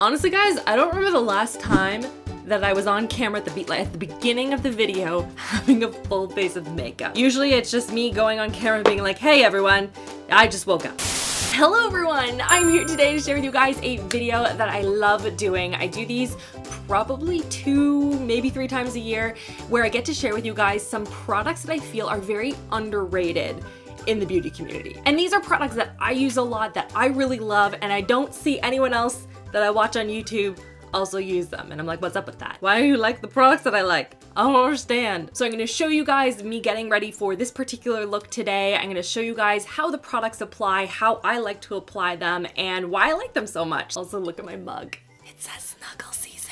Honestly guys, I don't remember the last time that I was on camera at the beginning of the video having a full face of makeup. Usually it's just me going on camera being like, hey everyone, I just woke up. Hello everyone, I'm here today to share with you guys a video that I love doing. I do these probably 2, maybe 3 times a year where I get to share with you guys some products that I feel are very underrated in the beauty community. And these are products that I use a lot, that I really love, and I don't see anyone else that I watch on YouTube also use them. And I'm like, what's up with that? Why do you like the products that I like? I don't understand. So I'm gonna show you guys me getting ready for this particular look today. I'm gonna show you guys how the products apply, how I like to apply them, and why I like them so much. Also, look at my mug. It says Snuggle Season.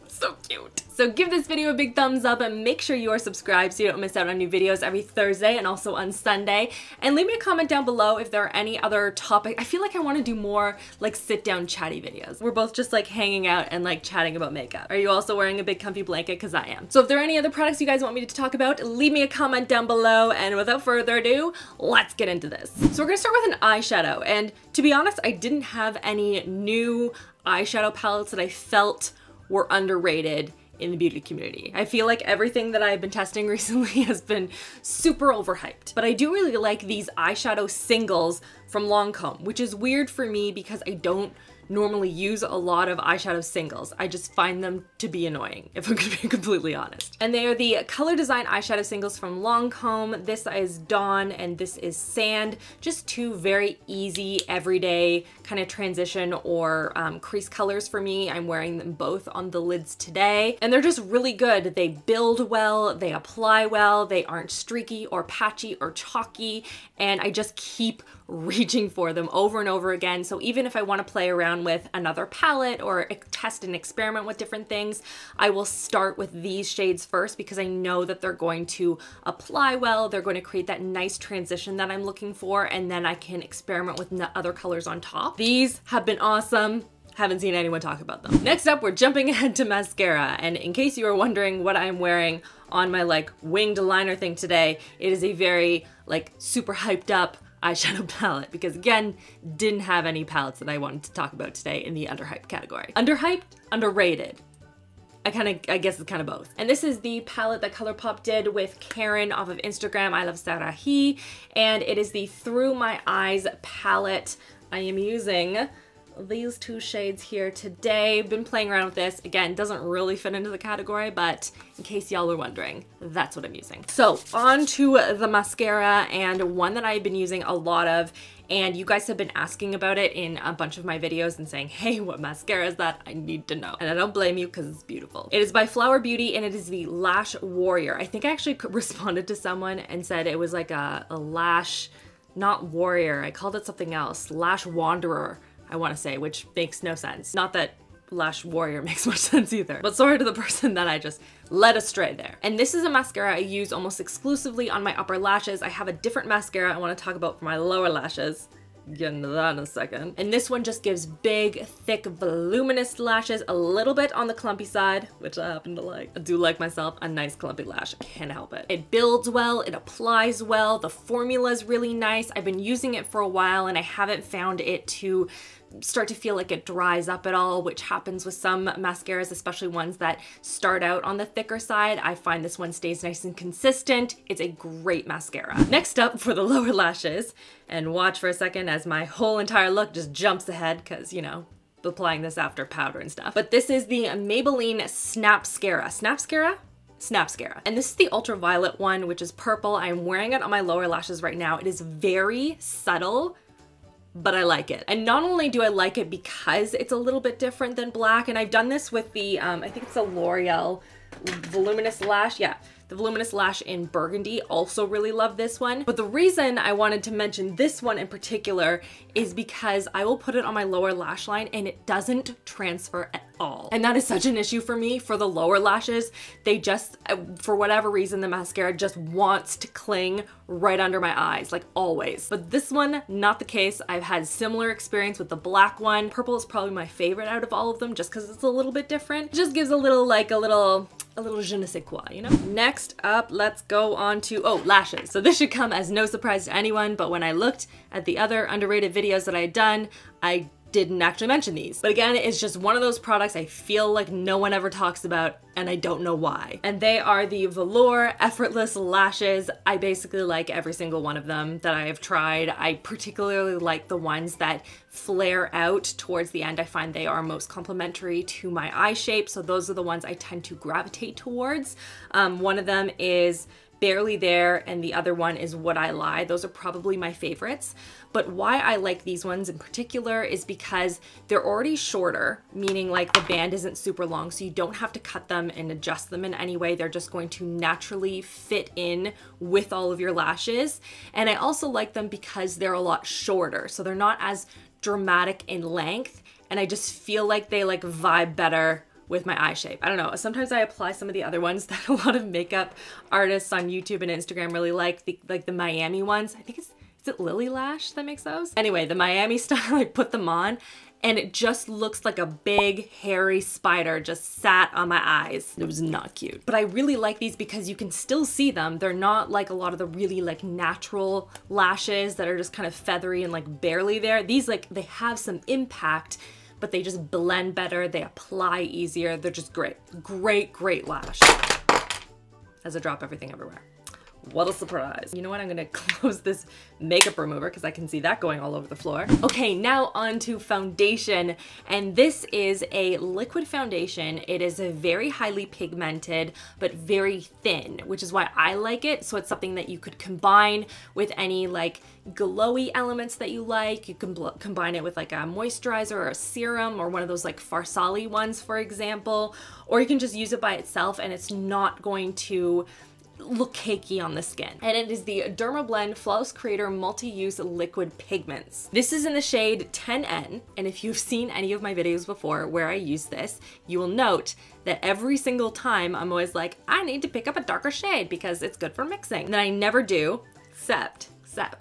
So cute. So give this video a big thumbs up and make sure you are subscribed so you don't miss out on new videos every Thursday and also on Sunday. And leave me a comment down below if there are any other topics. I feel like I want to do more like sit down chatty videos. We're both just like hanging out and like chatting about makeup. Are you also wearing a big comfy blanket? Because I am. So if there are any other products you guys want me to talk about, leave me a comment down below. And without further ado, let's get into this. So we're gonna start with an eyeshadow. And to be honest, I didn't have any new eyeshadow palettes that I felt were underrated in the beauty community. I feel like everything that I've been testing recently has been super overhyped. But I do really like these eyeshadow singles from Lancome, which is weird for me because I don't normally use a lot of eyeshadow singles. I just find them to be annoying, if I'm gonna be completely honest. And they are the Color Design eyeshadow singles from Lancome. This is Dawn and this is Sand. Just 2 very easy, everyday kind of transition or crease colors for me. I'm wearing them both on the lids today. And they're just really good. They build well, they apply well, they aren't streaky or patchy or chalky, and I just keep reaching for them over and over again. So even if I want to play around with another palette or test and experiment with different things, I will start with these shades first because I know that they're going to apply well, they're going to create that nice transition that I'm looking for, and then I can experiment with other colors on top. These have been awesome. Haven't seen anyone talk about them. Next up, we're jumping ahead to mascara. And in case you were wondering what I'm wearing on my like winged liner thing today, it is a very like super hyped up eyeshadow palette because again, didn't have any palettes that I wanted to talk about today in the underhyped category. Underhyped, underrated. I guess it's kind of both. And this is the palette that ColourPop did with Karen off of Instagram, ILUVSARAHI, and it is the Through My Eyes palette. I am using these 2 shades here today. Been playing around with this. Again, doesn't really fit into the category, but in case y'all were wondering, that's what I'm using. So on to the mascara, and one that I've been using a lot of, and you guys have been asking about it in a bunch of my videos and saying, hey, what mascara is that? I need to know. And I don't blame you because it's beautiful. It is by Flower Beauty and it is the Lash Warrior. I think I actually responded to someone and said it was like a lash, not warrior. I called it something else. Lash Wanderer, I want to say, which makes no sense. Not that Lash Warrior makes much sense either, but sorry to the person that I just led astray there. And this is a mascara I use almost exclusively on my upper lashes. I have a different mascara I want to talk about for my lower lashes. Get into that in a second. And this one just gives big, thick, voluminous lashes, a little bit on the clumpy side, which I happen to like. I do like myself a nice clumpy lash. I can't help it. It builds well, it applies well, the formula is really nice. I've been using it for a while and I haven't found it to start to feel like it dries up at all, which happens with some mascaras, especially ones that start out on the thicker side. I find this one stays nice and consistent. It's a great mascara. Next up for the lower lashes, and watch for a second as my whole entire look just jumps ahead because, you know, applying this after powder and stuff. But this is the Maybelline Snapscara. Snapscara. And this is the ultraviolet one, which is purple. I'm wearing it on my lower lashes right now. It is very subtle, but I like it. And not only do I like it because it's a little bit different than black, and I've done this with the, I think it's a L'Oreal Voluminous Lash. Yeah, the Voluminous Lash in Burgundy. Also really love this one. But the reason I wanted to mention this one in particular is because I will put it on my lower lash line and it doesn't transfer at all. And that is such an issue for me for the lower lashes. They just, for whatever reason, the mascara just wants to cling right under my eyes, like always. But this one, not the case. I've had similar experience with the black one. Purple is probably my favorite out of all of them just because it's a little bit different. It just gives a little, like a little je ne sais quoi, you know? Next up, let's go on to, lashes. So this should come as no surprise to anyone, but when I looked at the other underrated videos that I had done, I didn't actually mention these. But again, it's just one of those products I feel like no one ever talks about, and I don't know why. And they are the Velour Effortless Lashes. I basically like every single one of them that I have tried. I particularly like the ones that flare out towards the end. I find they are most complementary to my eye shape, so those are the ones I tend to gravitate towards. One of them is Barely There, and the other one is Would I Lie. Those are probably my favorites. But why I like these ones in particular is because they're already shorter, meaning like the band isn't super long, so you don't have to cut them and adjust them in any way. They're just going to naturally fit in with all of your lashes. And I also like them because they're a lot shorter, so they're not as dramatic in length, and I just feel like they like vibe better with my eye shape. I don't know, sometimes I apply some of the other ones that a lot of makeup artists on YouTube and Instagram really like the Miami ones. I think is it Lily Lash that makes those? Anyway, the Miami style, I put them on and it just looks like a big hairy spider just sat on my eyes. It was not cute. But I really like these because you can still see them. They're not like a lot of the really like natural lashes that are just kind of feathery and like barely there. These like, they have some impact, but they just blend better, they apply easier, they're just great. Great, great lash. As I drop everything everywhere. What a surprise. You know what, I'm gonna close this makeup remover because I can see that going all over the floor. Okay, now on to foundation. And this is a liquid foundation. It is a very highly pigmented, but very thin, which is why I like it. So it's something that you could combine with any like glowy elements that you like. You can combine it with like a moisturizer or a serum or one of those like Farsali ones, for example, or you can just use it by itself and it's not going to look cakey on the skin. And it is the Dermablend Flawless Creator Multi-Use Liquid Pigments. This is in the shade 10N, and if you've seen any of my videos before where I use this, you will note that every single time I'm always like, I need to pick up a darker shade because it's good for mixing. And then I never do, except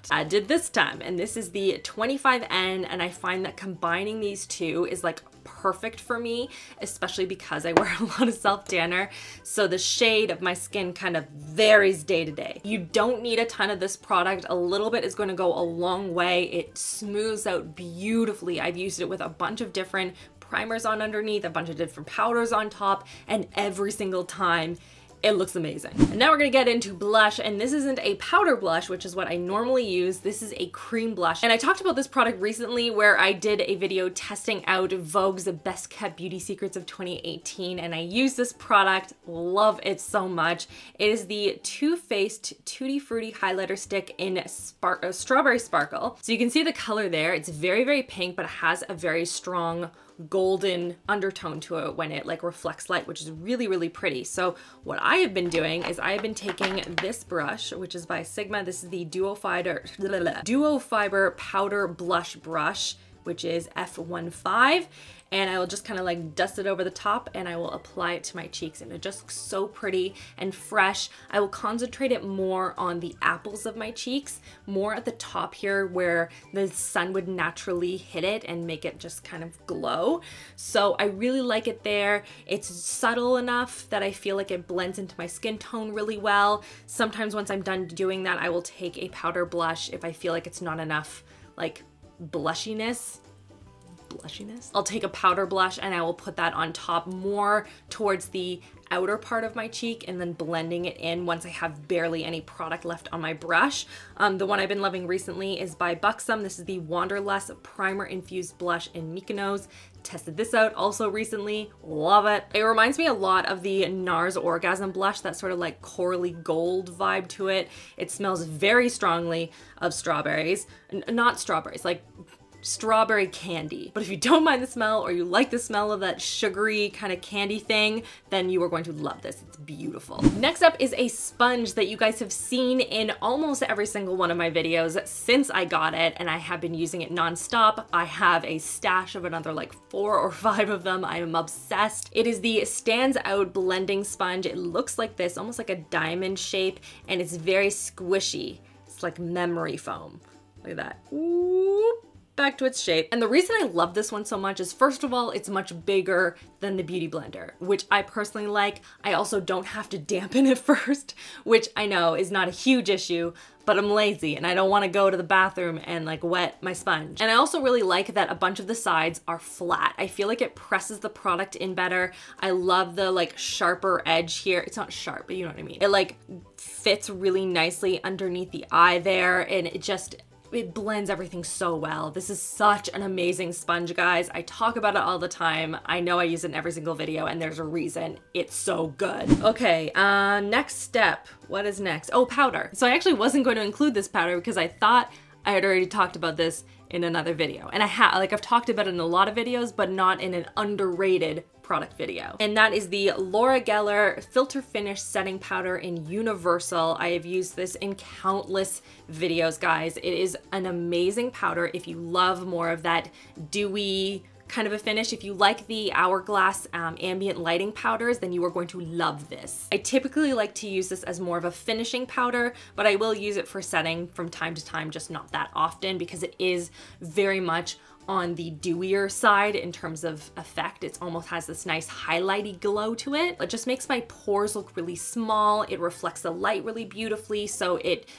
I did this time, and this is the 25N, and I find that combining these two is like perfect for me, especially because I wear a lot of self-tanner, so the shade of my skin kind of varies day to day. You don't need a ton of this product. A little bit is going to go a long way. It smooths out beautifully. I've used it with a bunch of different primers on underneath, a bunch of different powders on top, and every single time it looks amazing. And now we're gonna get into blush, and this isn't a powder blush, which is what I normally use. This is a cream blush. And I talked about this product recently where I did a video testing out Vogue's Best Kept Beauty Secrets of 2018, and I used this product, love it so much. It is the Too Faced Tutti Frutti Highlighter Stick in Strawberry Sparkle. So you can see the color there. It's very, very pink, but it has a very strong golden undertone to it when it like reflects light, which is really, really pretty. So what I have been doing is I have been taking this brush, which is by Sigma. This is the Duo Fiber Powder Blush Brush, which is F15, and I will just kind of like dust it over the top and I will apply it to my cheeks, and it just looks so pretty and fresh. I will concentrate it more on the apples of my cheeks, more at the top here where the sun would naturally hit it and make it just kind of glow. So I really like it there. It's subtle enough that I feel like it blends into my skin tone really well. Sometimes once I'm done doing that, I will take a powder blush if I feel like it's not enough like blushiness. I'll take a powder blush and I will put that on top more towards the outer part of my cheek and then blending it in once I have barely any product left on my brush. The one I've been loving recently is by Buxom. This is the Wanderlust Primer Infused Blush in Mykonos. Tested this out also recently, love it. It reminds me a lot of the NARS Orgasm blush, that sort of like corally gold vibe to it. It smells very strongly of strawberries, not strawberries, like strawberry candy. But if you don't mind the smell or you like the smell of that sugary kind of candy thing, then you are going to love this. It's beautiful. Next up is a sponge that you guys have seen in almost every single one of my videos since I got it, and I have been using it nonstop. I have a stash of another like 4 or 5 of them. I am obsessed. It is the Stands Out Blending Sponge. It looks like this, almost like a diamond shape, and it's very squishy. It's like memory foam. Look at that. Ooh. back to its shape. And the reason I love this one so much is, first of all, it's much bigger than the Beauty Blender, which I personally like. I also don't have to dampen it first, which I know is not a huge issue, but I'm lazy and I don't want to go to the bathroom and like wet my sponge. And I also really like that a bunch of the sides are flat. I feel like it presses the product in better. I love the like sharper edge here. It's not sharp, but you know what I mean. It like fits really nicely underneath the eye there, and it blends everything so well. This is such an amazing sponge, guys. I talk about it all the time. I know I use it in every single video, and there's a reason. It's so good. Okay, next step. What is next? Oh, powder. So I actually wasn't going to include this powder because I thought I had already talked about this in another video. And I've talked about it in a lot of videos, but not in an underrated product video. And that is the Laura Geller Filter Finish Setting Powder in Universal. I have used this in countless videos, guys. It is an amazing powder if you love more of that dewy kind of a finish. If you like the Hourglass ambient lighting powders, then you are going to love this. I typically like to use this as more of a finishing powder, but I will use it for setting from time to time, just not that often, because it is very much on the dewier side in terms of effect. It almost has this nice highlighty glow to it. It just makes my pores look really small. It reflects the light really beautifully, so it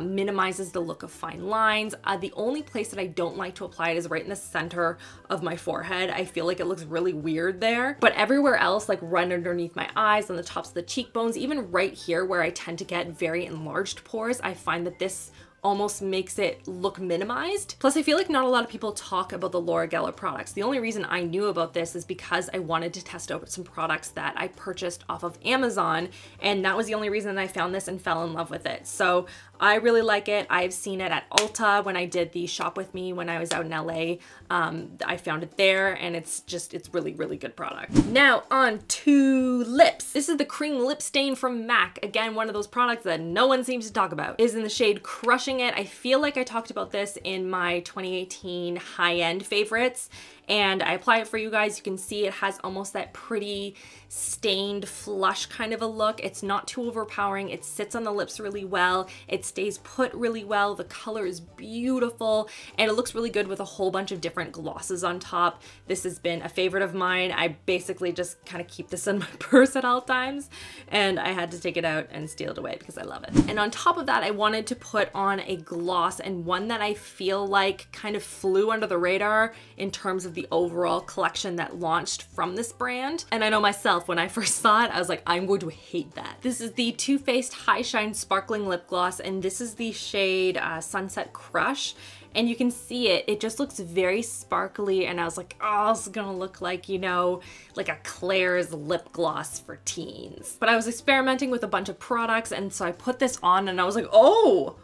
minimizes the look of fine lines. The only place that I don't like to apply it is right in the center of my forehead. I feel like it looks really weird there. But everywhere else, like right underneath my eyes, on the tops of the cheekbones, even right here where I tend to get very enlarged pores, I find that this almost makes it look minimized. Plus, I feel like not a lot of people talk about the Laura Geller products. The only reason I knew about this is because I wanted to test out some products that I purchased off of Amazon, and that was the only reason I found this and fell in love with it. So I really like it. I've seen it at Ulta when I did the shop with me when I was out in LA. I found it there, and it's really, really good product. Now on to lips. This is the Cream Lip Stain from MAC. Again, one of those products that no one seems to talk about. It is in the shade Crushing It. I feel like I talked about this in my 2018 high-end favorites, and I apply it for you guys. You can see it has almost that pretty stained flush kind of a look. It's not too overpowering. It sits on the lips really well. It stays put really well. The color is beautiful, and it looks really good with a whole bunch of different glosses on top. This has been a favorite of mine. I basically just kind of keep this in my purse at all times, and I had to take it out and steal it away because I love it. And on top of that, I wanted to put on a gloss, and one that I feel like kind of flew under the radar in terms of the overall collection that launched from this brand. And I know myself, when I first saw it, I was like, I'm going to hate that. This is the Too Faced High Shine Sparkling Lip Gloss, and this is the shade Sunset Crush. And you can see it just looks very sparkly, and I was like, oh, this is gonna look like, you know, like a Claire's lip gloss for teens. But I was experimenting with a bunch of products, and so I put this on and I was like, oh,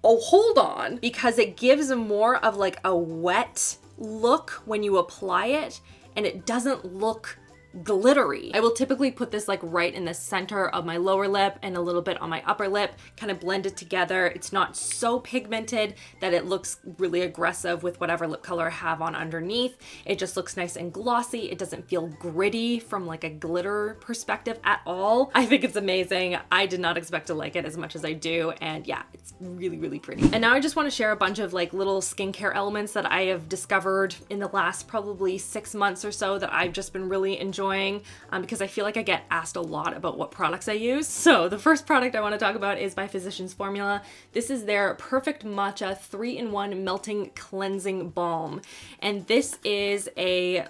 hold on, because it gives more of like a wet look when you apply it, and it doesn't look glittery. I will typically put this like right in the center of my lower lip and a little bit on my upper lip, kind of blend it together. It's not so pigmented that it looks really aggressive with whatever lip color I have on underneath. It just looks nice and glossy. It doesn't feel gritty from like a glitter perspective at all. I think it's amazing. I did not expect to like it as much as I do, and yeah, it's really, really pretty. And now I just want to share a bunch of like little skincare elements that I have discovered in the last probably 6 months or so that I've just been really enjoying, because I feel like I get asked a lot about what products I use. So the first product I want to talk about is by Physicians Formula. This is their Perfect Matcha 3-in-1 Melting Cleansing Balm. And this is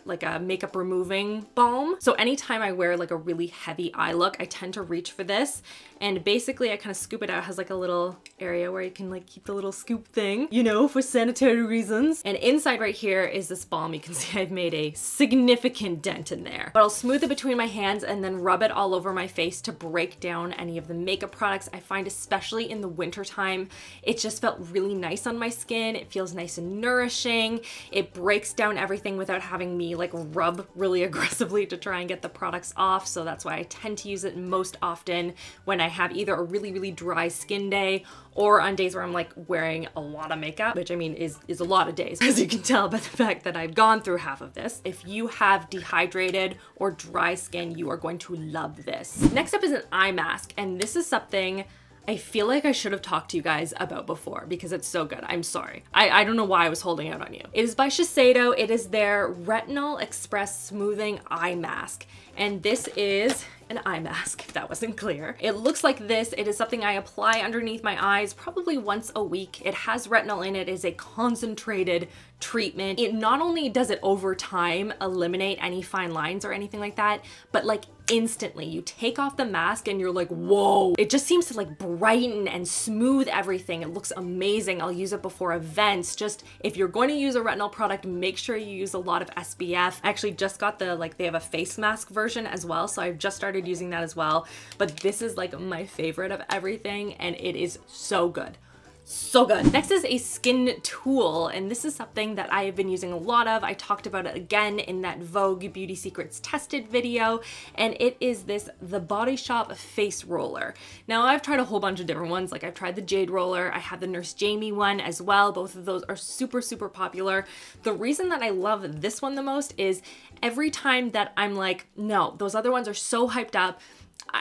like a makeup removing balm. So anytime I wear like a really heavy eye look, I tend to reach for this. And basically I kind of scoop it out. It has like a little area where you can like keep the little scoop thing, you know, for sanitary reasons. And inside right here is this balm. You can see I've made a significant dent in there. But I'll smooth it between my hands and then rub it all over my face to break down any of the makeup products. I find especially in the winter time, it just felt really nice on my skin. It feels nice and nourishing. It breaks down everything without having me like rub really aggressively to try and get the products off. So that's why I tend to use it most often when I have either a really, really dry skin day or on days where I'm like wearing a lot of makeup, which I mean is a lot of days, as you can tell by the fact that I've gone through half of this. If you have dehydrated or dry skin, you are going to love this. Next up is an eye mask, and this is something I feel like I should have talked to you guys about before because it's so good. I'm sorry. I don't know why I was holding out on you. It is by Shiseido. It is their Retinol Express Smoothing Eye Mask. And this is an eye mask, if that wasn't clear. It looks like this. It is something I apply underneath my eyes probably once a week. It has retinol in it. It is a concentrated treatment. It not only does it over time eliminate any fine lines or anything like that, but like instantly you take off the mask and you're like, whoa. It just seems to like brighten and smooth everything. It looks amazing. I'll use it before events. Just if you're going to use a retinol product, make sure you use a lot of SPF. I actually just got the, like, they have a face mask version as well, so I've just started using that as well. But this is like my favorite of everything and it is so good. So good. Next is a skin tool, and this is something that I have been using a lot of. I talked about it again in that Vogue Beauty Secrets Tested video, and it is the Body Shop face roller. Now I've tried a whole bunch of different ones. Like I've tried the Jade roller, I have the Nurse Jamie one as well. Both of those are super, super popular. The reason that I love this one the most is every time that I'm like, no, those other ones are so hyped up,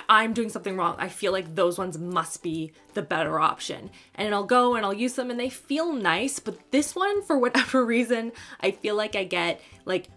I'm doing something wrong. I feel like those ones must be the better option. And I'll go and I'll use them and they feel nice, but this one, for whatever reason, I feel like I get like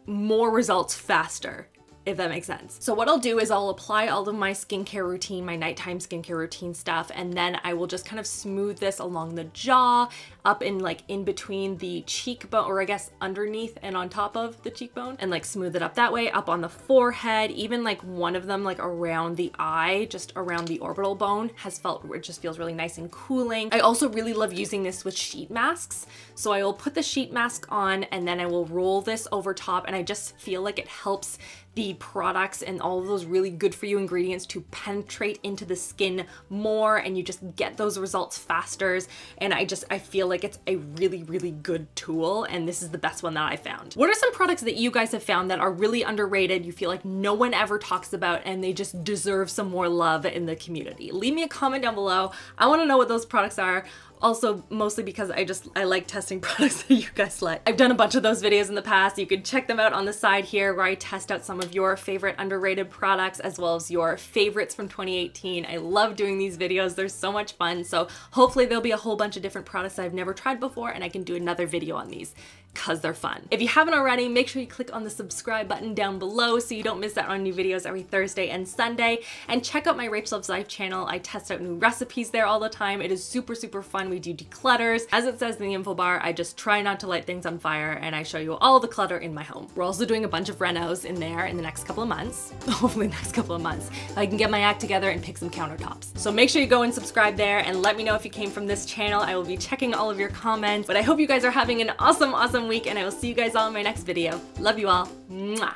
more results faster, if that makes sense. So what I'll do is I'll apply all of my skincare routine, my nighttime skincare routine stuff, and then I will just kind of smooth this along the jaw, up in like in between the cheekbone, or I guess underneath and on top of the cheekbone, and like smooth it up that way, up on the forehead, even like one of them like around the eye, just around the orbital bone it just feels really nice and cooling. I also really love using this with sheet masks. So I will put the sheet mask on and then I will roll this over top, and I just feel like it helps the products and all of those really good for you ingredients to penetrate into the skin more, and you just get those results faster. And I feel like it's a really, really good tool, and this is the best one that I found. What are some products that you guys have found that are really underrated, you feel like no one ever talks about, and they just deserve some more love in the community? Leave me a comment down below. I want to know what those products are. Also, mostly because I like testing products that you guys like. I've done a bunch of those videos in the past. You can check them out on the side here where I test out some of your favorite underrated products as well as your favorites from 2018. I love doing these videos. They're so much fun. So hopefully there'll be a whole bunch of different products I've never tried before and I can do another video on these, because they're fun. If you haven't already, make sure you click on the subscribe button down below so you don't miss out on new videos every Thursday and Sunday. And check out my RachhLoves Life channel. I test out new recipes there all the time. It is super, super fun. We do declutters. As it says in the info bar, I just try not to light things on fire and I show you all the clutter in my home. We're also doing a bunch of renos in there in the next couple of months. Hopefully next couple of months. I can get my act together and pick some countertops. So make sure you go and subscribe there and let me know if you came from this channel. I will be checking all of your comments. But I hope you guys are having an awesome, awesome week, and I will see you guys all in my next video. Love you all. Mwah.